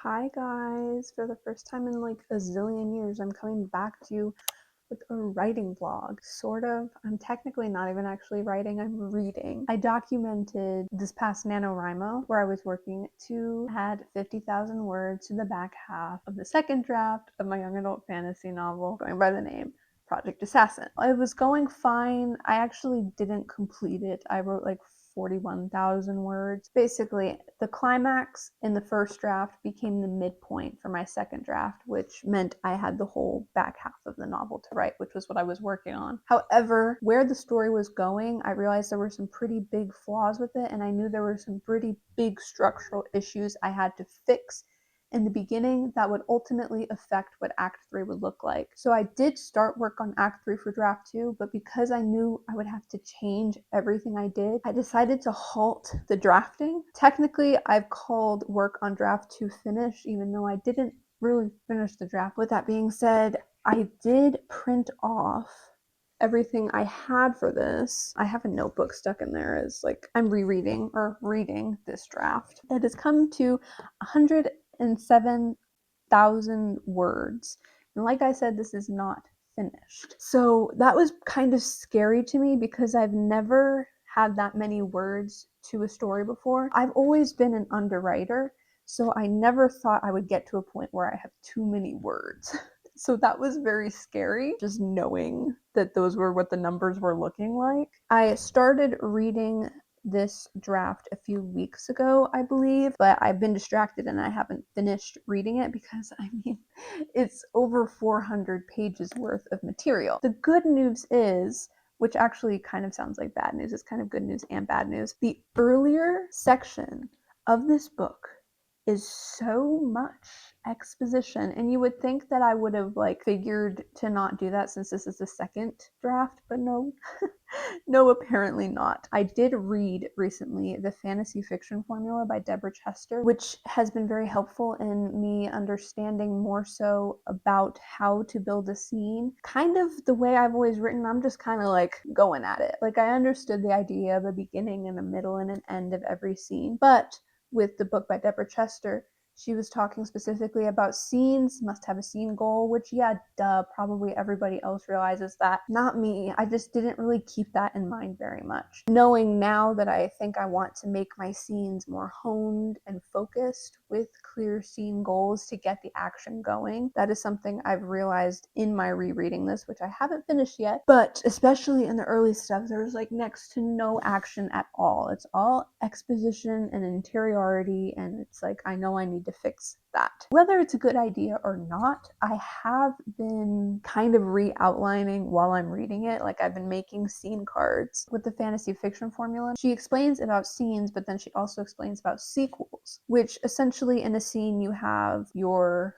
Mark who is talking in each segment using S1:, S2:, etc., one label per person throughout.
S1: Hi guys, for the first time in like a zillion years, I'm coming back to you with a writing vlog. Sort of. I'm technically not even actually writing, I'm reading. I documented this past NaNoWriMo where I was working to add 50,000 words to the back half of the second draft of my young adult fantasy novel going by the name Project Assassin. It was going fine. I actually didn't complete it. I wrote like 41,000 words. Basically, the climax in the first draft became the midpoint for my second draft, which meant I had the whole back half of the novel to write, which was what I was working on. However, where the story was going, I realized there were some pretty big flaws with it, and I knew there were some pretty big structural issues I had to fix in the beginning that would ultimately affect what Act 3 would look like. So I did start work on Act 3 for Draft 2, but because I knew I would have to change everything I did, I decided to halt the drafting. Technically, I've called work on Draft 2 finished, even though I didn't really finish the draft. With that being said, I did print off everything I had for this. I have a notebook stuck in there as like I'm rereading or reading this draft. It has come to 107,000 words. And like I said, this is not finished. So that was kind of scary to me because I've never had that many words to a story before. I've always been an underwriter, so I never thought I would get to a point where I have too many words. So that was very scary, just knowing that those were what the numbers were looking like. I started reading this draft a few weeks ago, I believe, but I've been distracted and I haven't finished reading it because, I mean, it's over 400 pages worth of material. The good news is, which actually kind of sounds like bad news, it's kind of good news and bad news, the earlier section of this book is so much exposition, and you would think that I would have like figured to not do that since this is the second draft, but no. No, apparently not. I did read recently The Fantasy Fiction Formula by Deborah Chester, which has been very helpful in me understanding more so about how to build a scene. Kind of the way I've always written, I'm just kind of like going at it. Like I understood the idea of a beginning and a middle and an end of every scene, but with the book by Deborah Chester, she was talking specifically about scenes, must have a scene goal, which, yeah, duh, probably everybody else realizes that. Not me. I just didn't really keep that in mind very much. Knowing now that I think I want to make my scenes more honed and focused with clear scene goals to get the action going, that is something I've realized in my rereading this, which I haven't finished yet, but especially in the early stuff, there's like next to no action at all. It's all exposition and interiority, and it's like, I know I need to fix that. Whether it's a good idea or not, I have been kind of re-outlining while I'm reading it. Like I've been making scene cards with the fantasy fiction formula. She explains about scenes, but then she also explains about sequels, which essentially in a scene you have your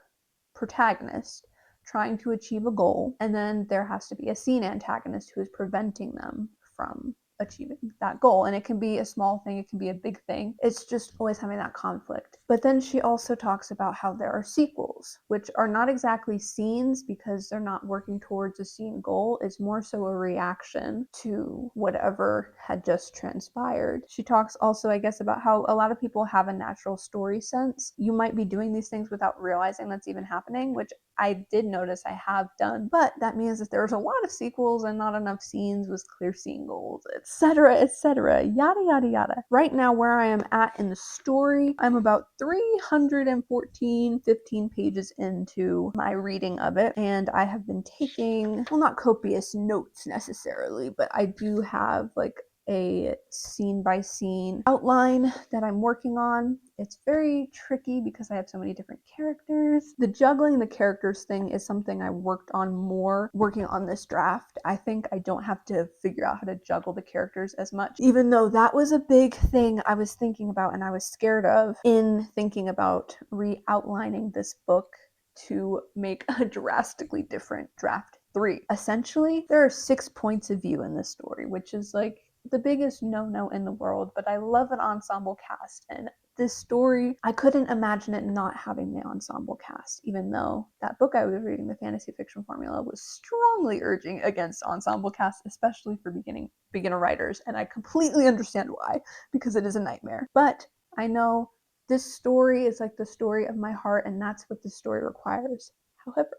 S1: protagonist trying to achieve a goal, and then there has to be a scene antagonist who is preventing them from achieving that goal. And it can be a small thing, it can be a big thing. It's just always having that conflict. But then she also talks about how there are sequels, which are not exactly scenes because they're not working towards a scene goal. It's more so a reaction to whatever had just transpired. She talks also, I guess, about how a lot of people have a natural story sense. You might be doing these things without realizing that's even happening, which I did notice I have done, but that means that there's a lot of sequels and not enough scenes with clear scene goals, etc., yada yada yada. Right now, where I am at in the story, I'm about 15 pages into my reading of it, and I have been taking, well, not copious notes necessarily, but I do have like a scene by scene outline that I'm working on. It's very tricky because I have so many different characters. The juggling the characters thing is something I worked on more working on this draft. I think I don't have to figure out how to juggle the characters as much, even though that was a big thing I was thinking about and I was scared of in thinking about re-outlining this book to make a drastically different draft 3. Essentially, there are 6 points of view in this story, which is like the biggest no-no in the world, but I love an ensemble cast, and this story, I couldn't imagine it not having the ensemble cast, even though that book I was reading, The Fantasy Fiction Formula, was strongly urging against ensemble cast, especially for beginner writers, and I completely understand why, because it is a nightmare. But I know This story is like the story of my heart, and that's what the story requires. However,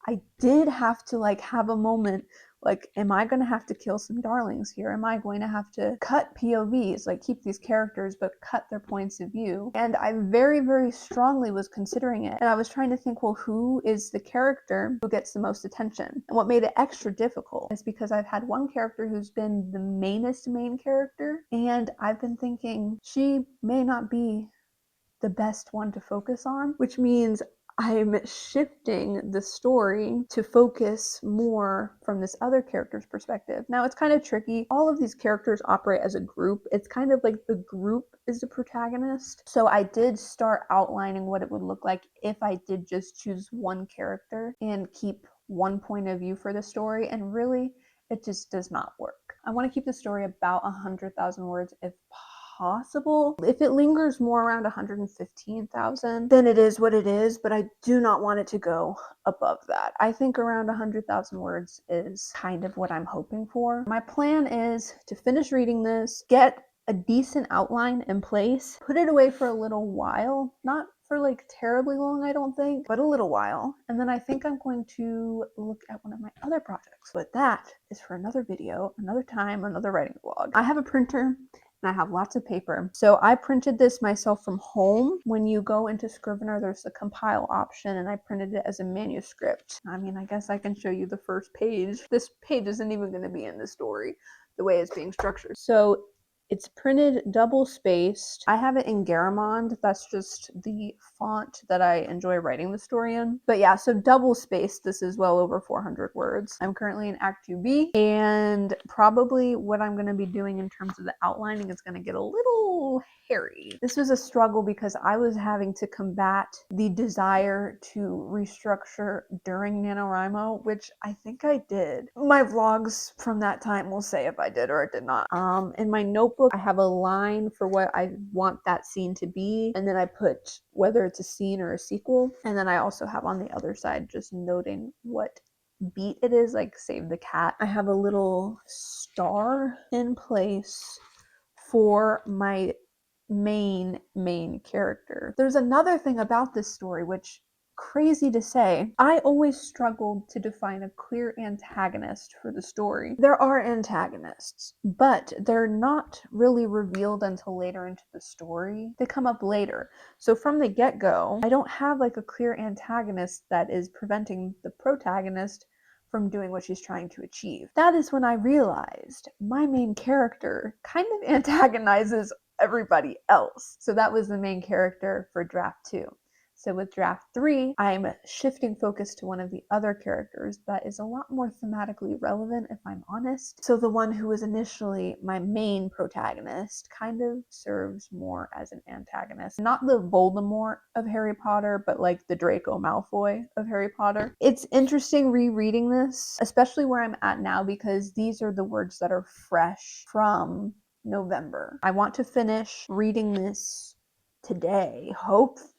S1: I did have to like have a moment like, am I going to have to kill some darlings here? Am I going to have to cut POVs, like keep these characters but cut their points of view? And I very, very strongly was considering it. And I was trying to think, well, who is the character who gets the most attention? And what made it extra difficult is because I've had one character who's been the mainest main character, and I've been thinking she may not be the best one to focus on, which means I'm shifting the story to focus more from this other character's perspective. Now, it's kind of tricky. All of these characters operate as a group. It's kind of like the group is the protagonist. So I did start outlining what it would look like if I did just choose one character and keep one point of view for the story, and really, it just does not work. I want to keep the story about 100,000 words if possible. If it lingers more around 115,000, then it is what it is, but I do not want it to go above that. I think around 100,000 words is kind of what I'm hoping for. My plan is to finish reading this, get a decent outline in place, put it away for a little while, not for like terribly long, I don't think, but a little while. And then I think I'm going to look at one of my other projects, but that is for another video, another time, another writing vlog. I have a printer and I have lots of paper. So I printed this myself from home. When you go into Scrivener, there's a compile option, and I printed it as a manuscript. I mean, I guess I can show you the first page. This page isn't even going to be in the story, the way it's being structured. So it's printed double spaced. I have it in Garamond. That's just the font that I enjoy writing the story in. But yeah, so double spaced. This is well over 400 words. I'm currently in Act 2B, and probably what I'm going to be doing in terms of the outlining is going to get a little hairy. This was a struggle because I was having to combat the desire to restructure during NaNoWriMo, which I think I did. My vlogs from that time will say if I did or I did not. In my notebook, I have a line for what I want that scene to be, and then I put whether it's a scene or a sequel, and then I also have on the other side just noting what beat it is, like save the cat. I have a little star in place for my main character. There's another thing about this story which, crazy to say, I always struggled to define a clear antagonist for the story. There are antagonists, but they're not really revealed until later into the story. They come up later. So from the get-go, I don't have like a clear antagonist that is preventing the protagonist from doing what she's trying to achieve. That is when I realized my main character kind of antagonizes everybody else. So that was the main character for draft 2. So with draft 3, I'm shifting focus to one of the other characters that is a lot more thematically relevant, if I'm honest. So the one who was initially my main protagonist kind of serves more as an antagonist. Not the Voldemort of Harry Potter, but like the Draco Malfoy of Harry Potter. It's interesting rereading this, especially where I'm at now, because these are the words that are fresh from November. I want to finish reading this today, hopefully.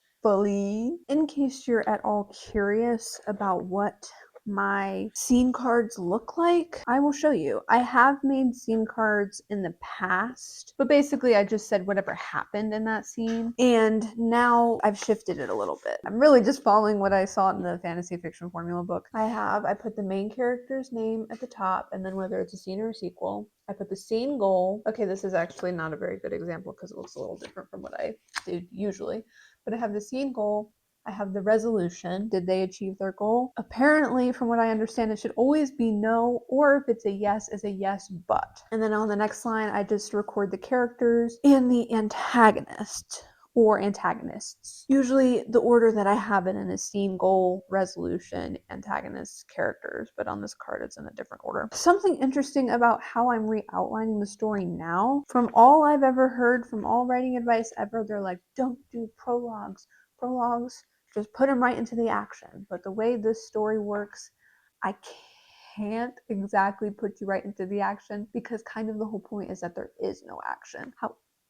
S1: In case you're at all curious about what my scene cards look like, I will show you. I have made scene cards in the past, but basically I just said whatever happened in that scene, and now I've shifted it a little bit. I'm really just following what I saw in the fantasy fiction formula book. I put the main character's name at the top, and then whether it's a scene or a sequel, I put the scene goal. Okay, this is actually not a very good example because it looks a little different from what I did usually, but I have the scene goal, I have the resolution. Did they achieve their goal? Apparently, from what I understand, it should always be no, or if it's a yes, is a yes, but. And then on the next line, I just record the characters and the antagonist or antagonists. Usually the order that I have it in is scene, goal, resolution, antagonists, characters, but on this card it's in a different order. Something interesting about how I'm re-outlining the story now, from all I've ever heard, from all writing advice ever, they're like, don't do prologues. Prologues, just put them right into the action. But the way this story works, I can't exactly put you right into the action because kind of the whole point is that there is no action.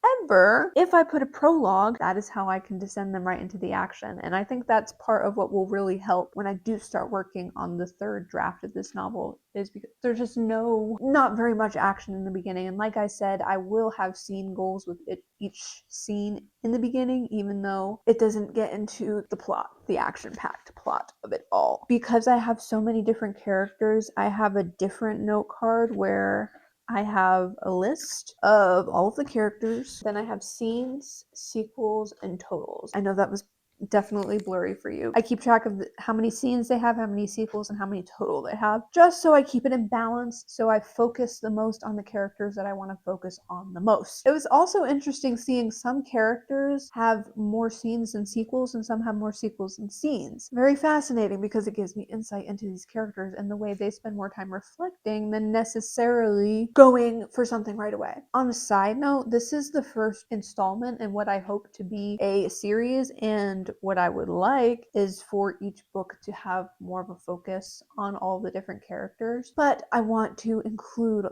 S1: However, if I put a prologue, that is how I can descend them right into the action. And I think that's part of what will really help when I do start working on the third draft of this novel, is because there's just not very much action in the beginning. And like I said, I will have scene goals with each scene in the beginning, even though it doesn't get into the plot, the action-packed plot of it all. Because I have so many different characters, I have a different note card where I have a list of all of the characters. Then I have scenes, sequels, and totals. I know that was definitely blurry for you. I keep track of how many scenes they have, how many sequels, and how many total they have, just so I keep it in balance, so I focus the most on the characters that I want to focus on the most. It was also interesting seeing some characters have more scenes than sequels, and some have more sequels than scenes. Very fascinating, because it gives me insight into these characters and the way they spend more time reflecting than necessarily going for something right away. On a side note, this is the first installment in what I hope to be a series, and what I would like is for each book to have more of a focus on all the different characters, but I want to include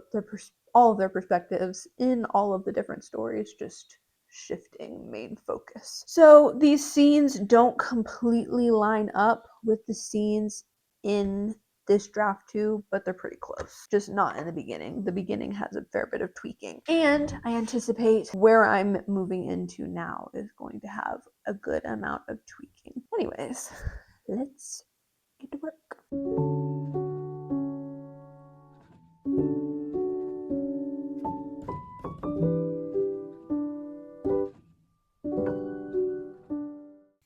S1: all of their perspectives in all of the different stories, just shifting main focus. So these scenes don't completely line up with the scenes in this draft too, but they're pretty close. Just not in the beginning. The beginning has a fair bit of tweaking. And I anticipate where I'm moving into now is going to have a good amount of tweaking. Anyways, let's get to work.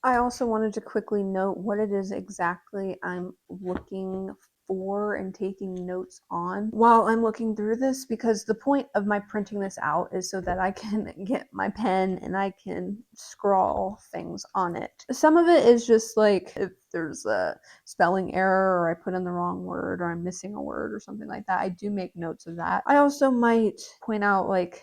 S1: I also wanted to quickly note what it is exactly I'm looking for and taking notes on while I'm looking through this, because the point of my printing this out is so that I can get my pen and I can scrawl things on it. Some of it is just like if there's a spelling error, or I put in the wrong word, or I'm missing a word or something like that. I do make notes of that. I also might point out like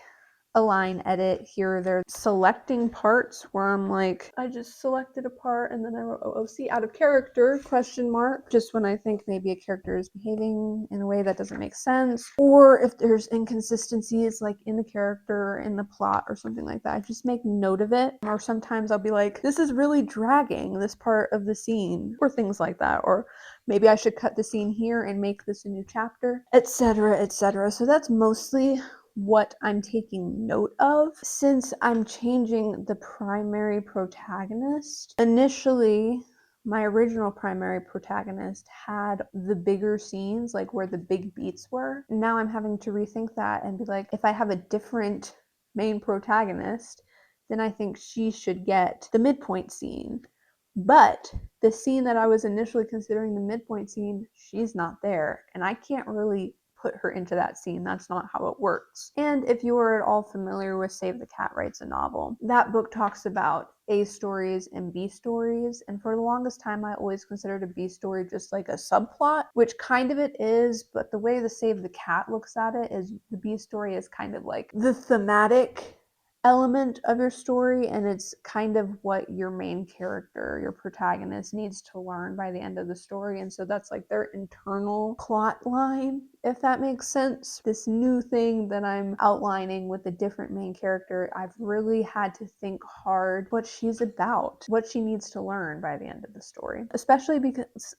S1: a line edit here or there, selecting parts where I'm like, I just selected a part and then I wrote OOC out of character, question mark, just when I think maybe a character is behaving in a way that doesn't make sense, or if there's inconsistencies like in the character, in the plot, or something like that. I just make note of it. Or sometimes I'll be like, this is really dragging this part of the scene, or things like that, or maybe I should cut the scene here and make this a new chapter, etc., etc. So that's mostly what I'm taking note of. Since I'm changing the primary protagonist, initially my original primary protagonist had the bigger scenes, like where the big beats were. Now I'm having to rethink that and be like, if I have a different main protagonist, then I think she should get the midpoint scene. But the scene that I was initially considering the midpoint scene, she's not there, and I can't really put her into that scene. That's not how it works. And if you are at all familiar with Save the Cat Writes a Novel, that book talks about A stories and B stories, and for the longest time I always considered a B story just like a subplot, which kind of it is, but the way the Save the Cat looks at it is the B story is kind of like the thematic element of your story, and it's kind of what your main character, your protagonist, needs to learn by the end of the story. And so that's like their internal plot line, if that makes sense. This new thing that I'm outlining with a different main character, I've really had to think hard what she's about, what she needs to learn by the end of the story, especially because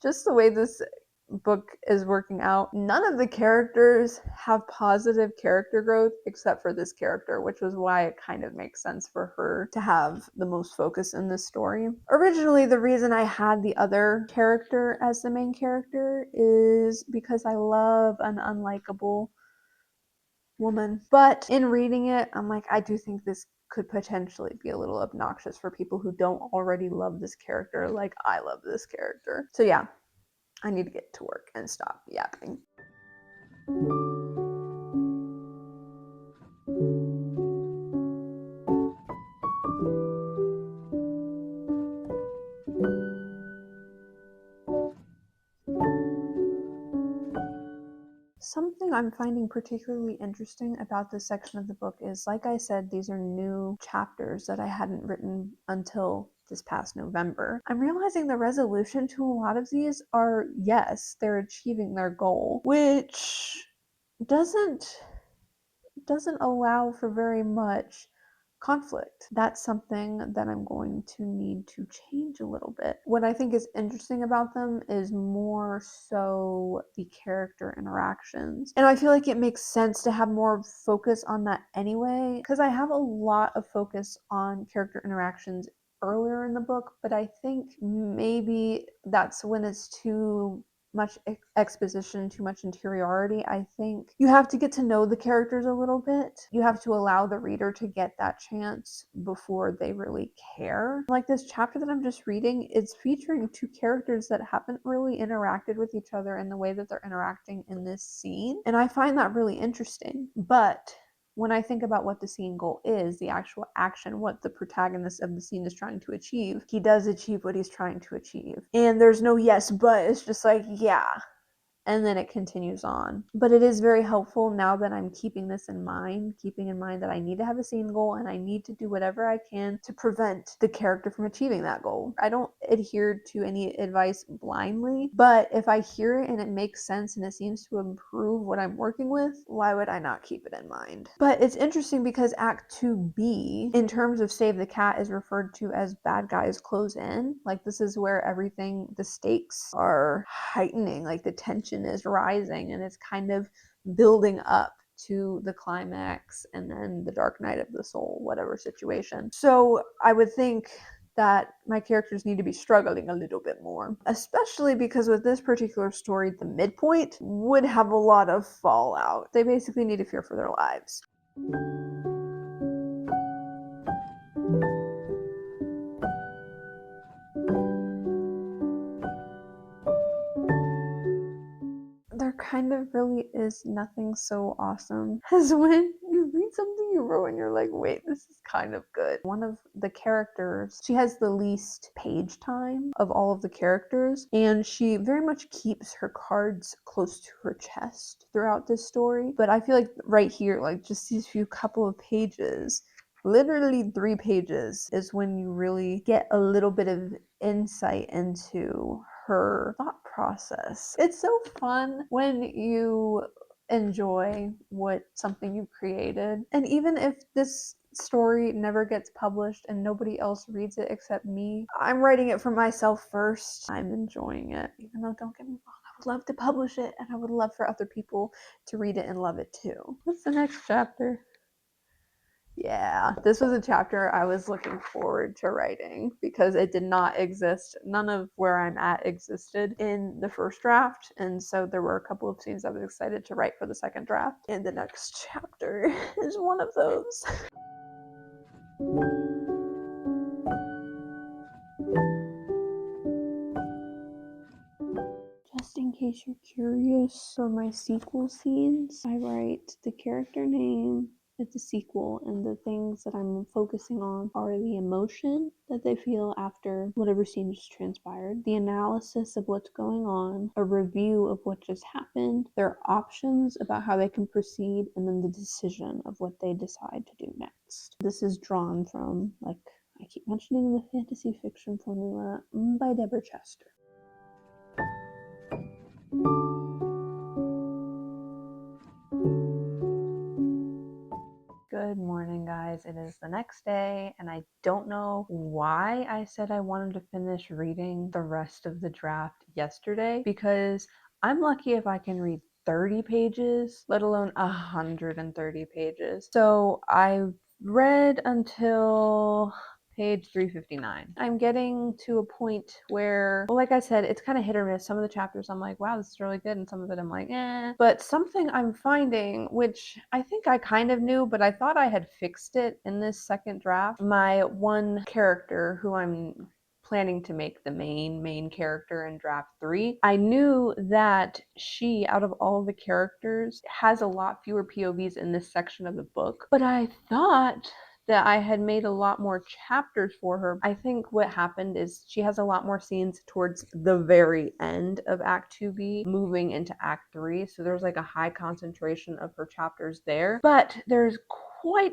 S1: just the way this book is working out, none of the characters have positive character growth except for this character, which was why it kind of makes sense for her to have the most focus in this story. Originally, the reason I had the other character as the main character is because I love an unlikable woman, but in reading it, I'm like, I do think this could potentially be a little obnoxious for people who don't already love this character like I love this character. So yeah, I need to get to work and stop yapping. Something I'm finding particularly interesting about this section of the book is, like I said, these are new chapters that I hadn't written until this past November. I'm realizing the resolution to a lot of these are, yes, they're achieving their goal, which doesn't doesn't allow for very much conflict. That's something that I'm going to need to change a little bit. What I think is interesting about them is more so the character interactions. And I feel like it makes sense to have more focus on that anyway, because I have a lot of focus on character interactions earlier in the book, but I think maybe that's when it's too much exposition, too much interiority. I think you have to get to know the characters a little bit. You have to allow the reader to get that chance before they really care. Like this chapter that I'm just reading, it's featuring two characters that haven't really interacted with each other in the way that they're interacting in this scene. And I find that really interesting. But when I think about what the scene goal is, the actual action, what the protagonist of the scene is trying to achieve, he does achieve what he's trying to achieve. And there's no yes, but it's just like, yeah. And then it continues on. But it is very helpful now that I'm keeping this in mind, keeping in mind that I need to have a scene goal and I need to do whatever I can to prevent the character from achieving that goal. I don't adhere to any advice blindly, but if I hear it and it makes sense and it seems to improve what I'm working with, why would I not keep it in mind? But it's interesting because Act 2B, in terms of Save the Cat, is referred to as bad guys close in. Like this is where everything, the stakes are heightening, like the tension is rising and it's kind of building up to the climax and then the dark night of the soul, whatever situation. So I would think that my characters need to be struggling a little bit more, especially because with this particular story, the midpoint would have a lot of fallout. They basically need to fear for their lives. There kind of really is nothing so awesome as when you read something you wrote and you're like, wait, this is kind of good. One of the characters, she has the least page time of all of the characters, and she very much keeps her cards close to her chest throughout this story. But I feel like right here, like just these few couple of pages, literally 3 pages, is when you really get a little bit of insight into her thought process. It's so fun when you enjoy something you created. And even if this story never gets published and nobody else reads it except me, I'm writing it for myself first. I'm enjoying it, even though don't get me wrong, I would love to publish it and I would love for other people to read it and love it too. What's the next chapter? Yeah, this was a chapter I was looking forward to writing because it did not exist. None of where I'm at existed in the first draft, and so there were a couple of scenes I was excited to write for the second draft, and the next chapter is one of those. Just in case you're curious, for my sequel scenes, I write the character name, it's a sequel, and the things that I'm focusing on are the emotion that they feel after whatever scene just transpired, the analysis of what's going on, a review of what just happened, their options about how they can proceed, and then the decision of what they decide to do next. This is drawn from, like I keep mentioning, the fantasy fiction formula by Deborah Chester. Good morning, guys. It is the next day, and I don't know why I said I wanted to finish reading the rest of the draft yesterday, because I'm lucky if I can read 30 pages, let alone 130 pages. So I read until page 359. I'm getting to a point where, well, like I said, it's kind of hit or miss. Some of the chapters I'm like, wow, this is really good, and some of it I'm like, eh. But something I'm finding, which I think I kind of knew, but I thought I had fixed it in this second draft. My one character who I'm planning to make the main character in draft 3, I knew that she, out of all the characters, has a lot fewer POVs in this section of the book. But I thought that I had made a lot more chapters for her. I think what happened is she has a lot more scenes towards the very end of Act 2B, moving into Act 3. So there's like a high concentration of her chapters there. But there's quite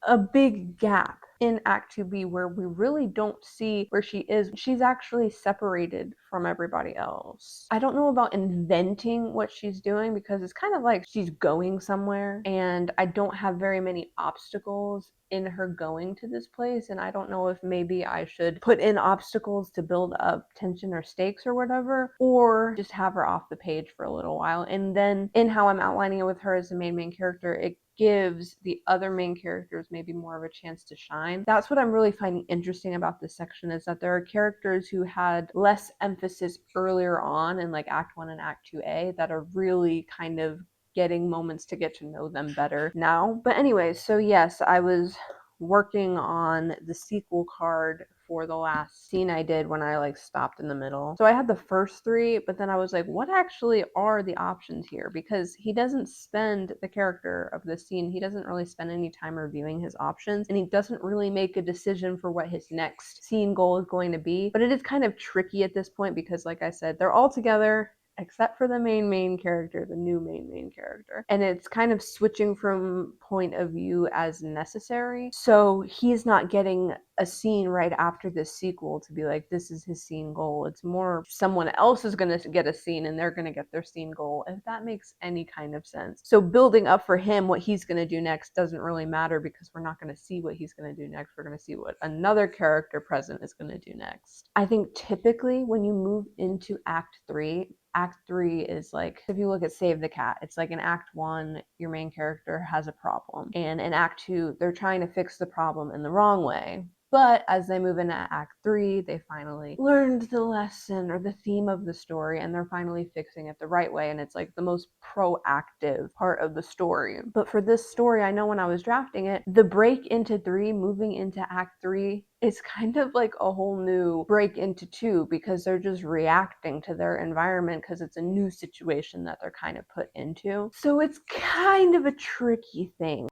S1: a big gap in Act 2B where we really don't see where she is. She's actually separated from everybody else. I don't know about inventing what she's doing because it's kind of like she's going somewhere, and I don't have very many obstacles in her going to this place, and I don't know if maybe I should put in obstacles to build up tension or stakes or whatever, or just have her off the page for a little while. And then in how I'm outlining it with her as the main character, it gives the other main characters maybe more of a chance to shine. That's what I'm really finding interesting about this section, is that there are characters who had less emphasis earlier on in like Act 1 and Act 2A that are really kind of getting moments to get to know them better now. But anyways, so yes, I was working on the sequel card for the last scene I did when I like stopped in the middle. So I had the first three, but then I was like, what actually are the options here? Because he doesn't spend, the character of this scene, he doesn't really spend any time reviewing his options, and he doesn't really make a decision for what his next scene goal is going to be. But it is kind of tricky at this point because, like I said, they're all together except for the main character, the new main character. And it's kind of switching from point of view as necessary. So he's not getting a scene right after this sequel to be like, this is his scene goal. It's more someone else is going to get a scene and they're going to get their scene goal, if that makes any kind of sense. So building up for him what he's going to do next doesn't really matter because we're not going to see what he's going to do next. We're going to see what another character present is going to do next. I think typically when you move into Act 3, Act 3 is like, if you look at Save the Cat, it's like in Act 1, your main character has a problem. And in Act 2, they're trying to fix the problem in the wrong way. But as they move into Act 3, they finally learned the lesson or the theme of the story, and they're finally fixing it the right way. And it's like the most proactive part of the story. But for this story, I know when I was drafting it, the break into 3, moving into Act 3, it's kind of like a whole new break into 2 because they're just reacting to their environment because it's a new situation that they're kind of put into. So it's kind of a tricky thing.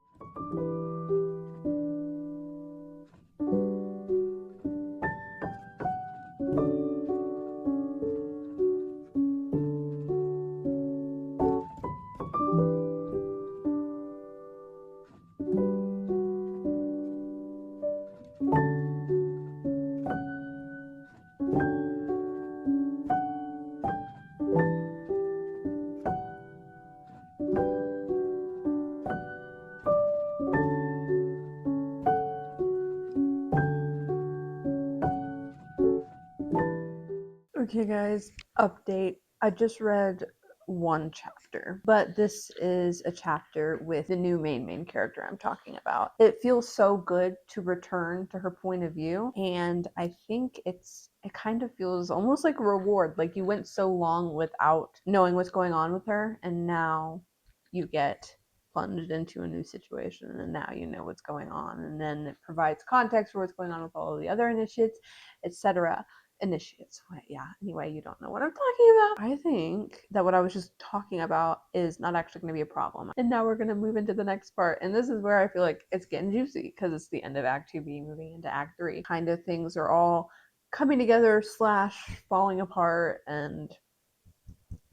S1: Okay guys, update. I just read one chapter, but this is a chapter with the new main character I'm talking about. It feels so good to return to her point of view, and I think it kind of feels almost like a reward. Like you went so long without knowing what's going on with her, and now you get plunged into a new situation, and now you know what's going on, and then it provides context for what's going on with all of the other initiates, etc. Initiates. Yeah, anyway, you don't know what I'm talking about. I think that what I was just talking about is not actually going to be a problem. And now we're going to move into the next part. And this is where I feel like it's getting juicy because it's the end of Act 2B, moving into Act 3. Kind of things are all coming together / falling apart, and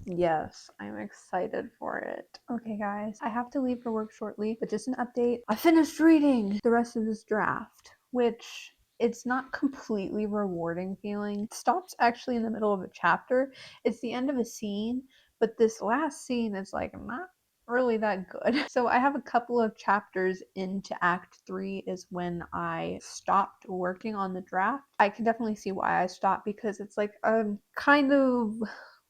S1: yes, I'm excited for it. Okay guys, I have to leave for work shortly, but just an update. I finished reading the rest of this draft, which it's not completely rewarding feeling. It stops actually in the middle of a chapter. It's the end of a scene, but this last scene is like not really that good. So I have a couple of chapters into Act 3 is when I stopped working on the draft. I can definitely see why I stopped because it's like kind of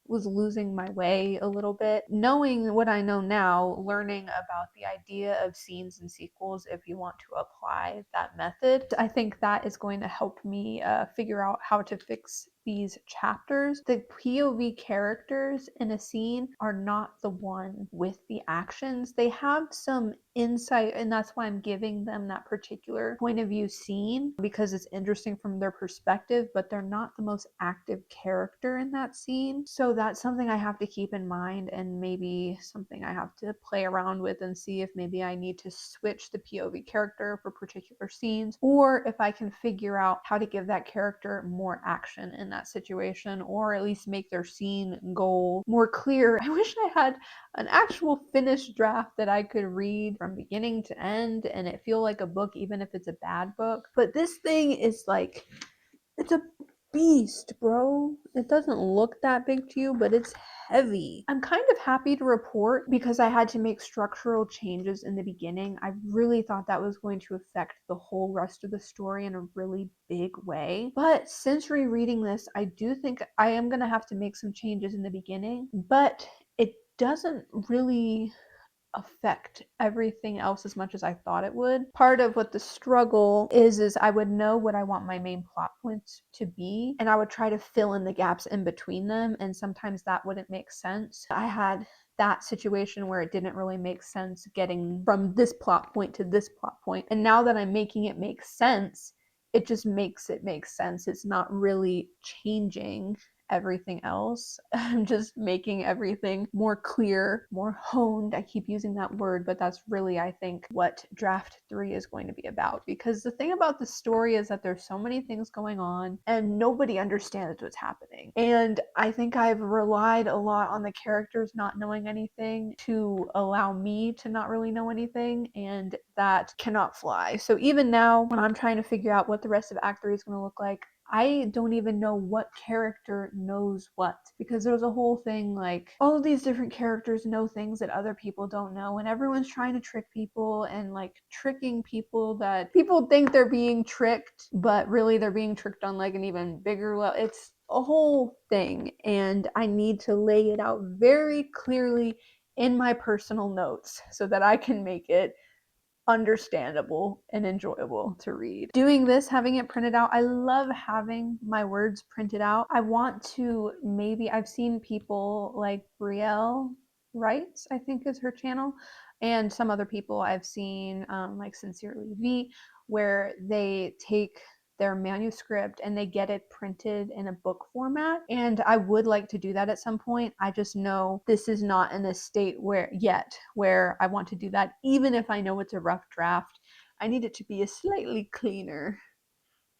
S1: was losing my way a little bit. Knowing what I know now, learning about the idea of scenes and sequels, if you want to apply that method, I think that is going to help me figure out how to fix these chapters. The POV characters in a scene are not the one with the actions. They have some insight, and that's why I'm giving them that particular point of view scene because it's interesting from their perspective, but they're not the most active character in that scene. So that's something I have to keep in mind, and maybe something I have to play around with and see if maybe I need to switch the POV character for particular scenes, or if I can figure out how to give that character more action in in that situation, or at least make their scene goal more clear. I wish I had an actual finished draft that I could read from beginning to end and it feel like a book, even if it's a bad book. But this thing is like, it's a beast, bro. It doesn't look that big to you, but it's heavy. I'm kind of happy to report because I had to make structural changes in the beginning. I really thought that was going to affect the whole rest of the story in a really big way. But since rereading this, I do think I am going to have to make some changes in the beginning, but it doesn't really affect everything else as much as I thought it would. Part of what the struggle is I would know what I want my main plot points to be, and I would try to fill in the gaps in between them, and sometimes that wouldn't make sense. I had that situation where it didn't really make sense getting from this plot point to this plot point, and now that I'm making it make sense, it just makes it make sense. It's not really changing everything else. I'm just making everything more clear, more honed. I keep using that word, but that's really, I think, what draft 3 is going to be about. Because the thing about the story is that there's so many things going on and nobody understands what's happening. And I think I've relied a lot on the characters not knowing anything to allow me to not really know anything, and that cannot fly. So even now, when I'm trying to figure out what the rest of Act 3 is going to look like, I don't even know what character knows what, because there's a whole thing like all of these different characters know things that other people don't know, and everyone's trying to trick people and like tricking people that people think they're being tricked, but really they're being tricked on like an even bigger level. It's a whole thing, and I need to lay it out very clearly in my personal notes so that I can make it understandable and enjoyable to read. Doing this, having it printed out, I love having my words printed out. I want to I've seen people like Brielle Writes, I think is her channel, and some other people I've seen like Sincerely V, where they take their manuscript and they get it printed in a book format, and I would like to do that at some point. I just know this is not in a state where I want to do that. Even if I know it's a rough draft, I need it to be a slightly cleaner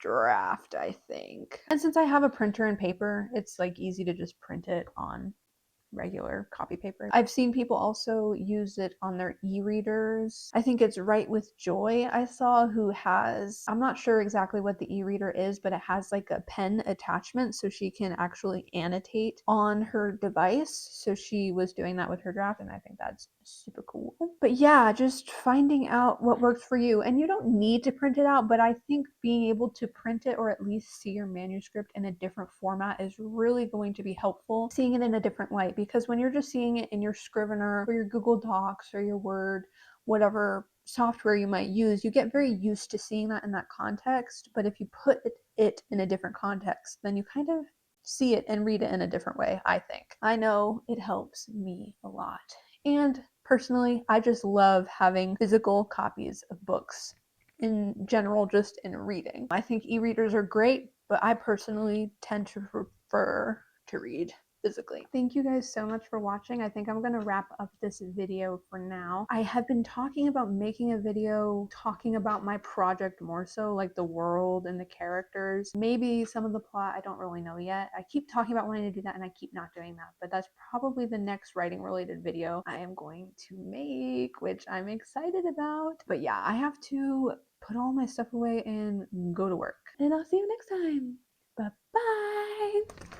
S1: draft, I think. And since I have a printer and paper, it's like easy to just print it on regular copy paper. I've seen people also use it on their e-readers. I think it's Write with Joy I saw, who has, I'm not sure exactly what the e-reader is, but it has like a pen attachment so she can actually annotate on her device. So she was doing that with her draft, and I think that's super cool. But yeah, just finding out what works for you. And you don't need to print it out, but I think being able to print it or at least see your manuscript in a different format is really going to be helpful. Seeing it in a different light, because when you're just seeing it in your Scrivener or your Google Docs or your Word, whatever software you might use, you get very used to seeing that in that context. But if you put it in a different context, then you kind of see it and read it in a different way, I think. I know it helps me a lot. And personally, I just love having physical copies of books in general, just in reading. I think e-readers are great, but I personally tend to prefer to read physically. Thank you guys so much for watching. I think I'm gonna wrap up this video for now. I have been talking about making a video talking about my project more so, like the world and the characters. Maybe some of the plot, I don't really know yet. I keep talking about wanting to do that and I keep not doing that, but that's probably the next writing related video I am going to make, which I'm excited about. But yeah, I have to put all my stuff away and go to work. And I'll see you next time. Bye-bye.